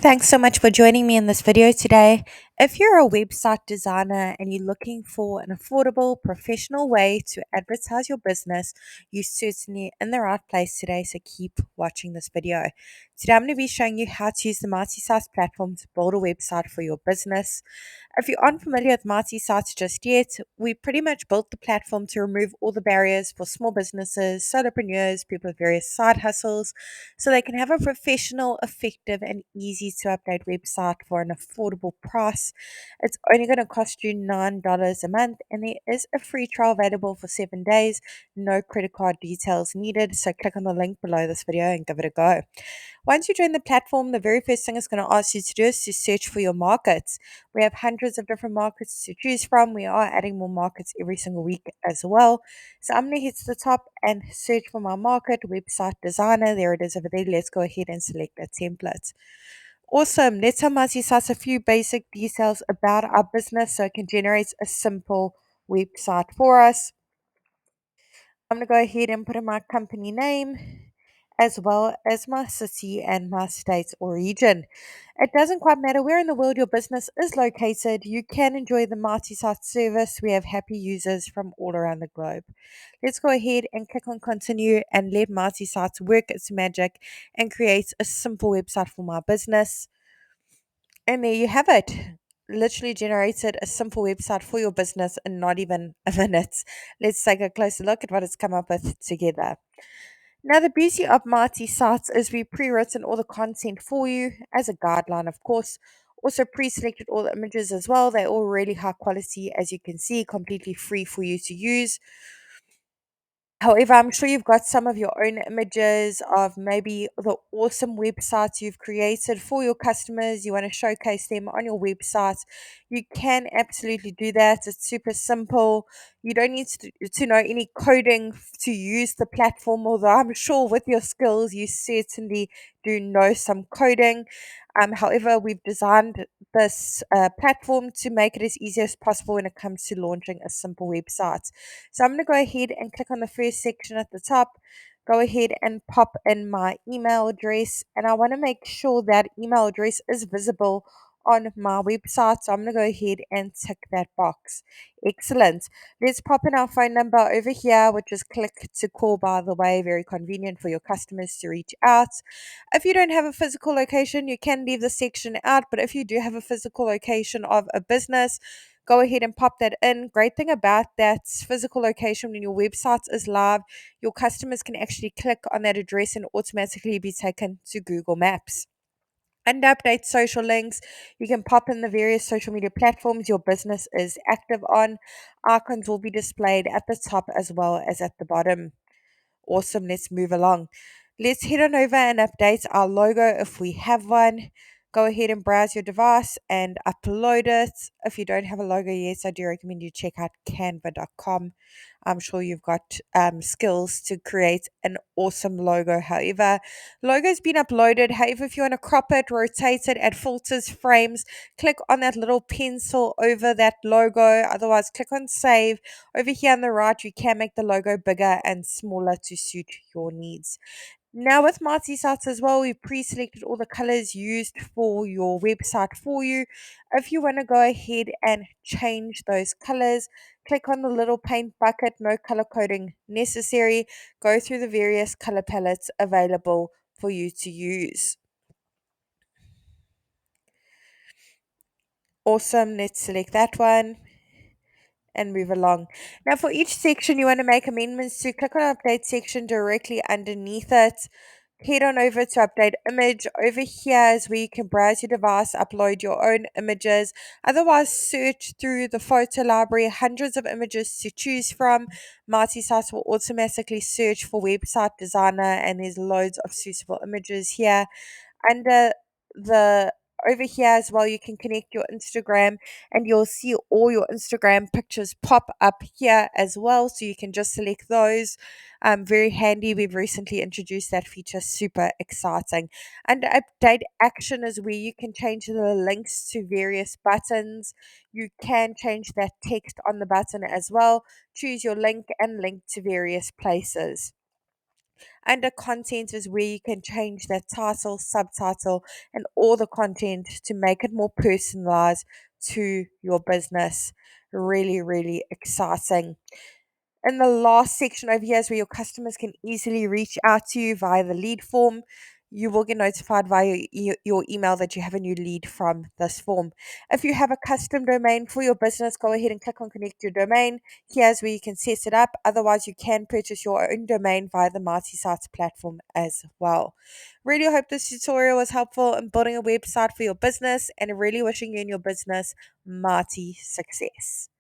Thanks so much for joining me in this video today. If you're a website designer and you're looking for an affordable, professional way to advertise your business, you're certainly in the right place today, so keep watching this video. Today I'm going to be showing you how to use the Mighty Sites platform to build a website for your business. If you aren't familiar with Mighty Sites just yet, we pretty much built the platform to remove all the barriers for small businesses, solopreneurs, people with various side hustles, so they can have a professional, effective, and easy to update website for an affordable price. It's only going to cost you $9 a month, and there is a free trial available for 7 days. No credit card details needed, so click on the link below this video and give it a go. Once you join the platform, the very first thing it's going to ask you to do is to search for your markets. We have hundreds of different markets to choose from. We are adding more markets every single week as well. So I'm going to hit to the top and search for my market, website designer. There it is over there. Let's go ahead and select a template. Awesome. Let's summarize a few basic details about our business so it can generate a simple website for us. I'm going to go ahead and put in my company name as well as my city and my state or region. It doesn't quite matter where in the world your business is located, you can enjoy the multi-site service. We have happy users from all around the globe. Let's go ahead and click on continue and let multi-sites work its magic and create a simple website for my business. And there you have it. Literally generated a simple website for your business in not even a minute. Let's take a closer look at what it's come up with together. Now, the beauty of Mighty Sites is we pre-written all the content for you as a guideline, of course. Also pre-selected all the images as well. They're all really high quality, as you can see, completely free for you to use. However, I'm sure you've got some of your own images of maybe the awesome websites you've created for your customers. You want to showcase them on your website. You can absolutely do that. It's super simple. You don't need to know any coding to use the platform, although I'm sure with your skills, you certainly do know some coding. However, we've designed this platform to make it as easy as possible when it comes to launching a simple website. So I'm going to go ahead and click on the first section at the top. Go ahead and pop in my email address, and I want to make sure that email address is visible on my website. So I'm going to go ahead and tick that box. Excellent. Let's pop in our phone number over here, which is click to call, by the way, very convenient for your customers to reach out. If you don't have a physical location, you can leave the section out, but if you do have a physical location of a business, go ahead and pop that in. Great thing about that physical location when your website is live, your customers can actually click on that address and automatically be taken to Google Maps. And update social links. You can pop in the various social media platforms your business is active on. Icons will be displayed at the top as well as at the bottom. Awesome. Let's move along. Let's head on over and update our logo if we have one. Go ahead and browse your device and upload it. If you don't have a logo yet, I do recommend you check out canva.com. I'm sure you've got skills to create an awesome logo. However, logo's been uploaded. However, if you want to crop it, rotate it, add filters, frames, click on that little pencil over that logo. Otherwise, click on save. Over here on the right, you can make the logo bigger and smaller to suit your needs. Now with Mighty Sites as well, we pre-selected all the colors used for your website for you. If you want to go ahead and change those colors, click on the little paint bucket, no color coding necessary. Go through the various color palettes available for you to use. Awesome, let's select that one and move along. Now, for each section you want to make amendments to, click on update section directly underneath it. Head on over to update image. Over here is where you can browse your device, upload your own images. Otherwise, search through the photo library, hundreds of images to choose from. Mighty Sites will automatically search for website designer, and there's loads of suitable images here. Under the over here as well, you can connect your Instagram and you'll see all your Instagram pictures pop up here as well. So you can just select those. Very handy. We've recently introduced that feature. Super exciting. Under update action is where you can change the links to various buttons. You can change that text on the button as well. Choose your link and link to various places. Under content is where you can change that title, subtitle, and all the content to make it more personalized to your business. Really, really exciting. And the last section over here is where your customers can easily reach out to you via the lead form. You will get notified via your email that you have a new lead from this form. If you have a custom domain for your business, go ahead and click on connect your domain. Here's where you can set it up. Otherwise, you can purchase your own domain via the Mighty Sites platform as well. Really hope this tutorial was helpful in building a website for your business and really wishing you and your business mighty success.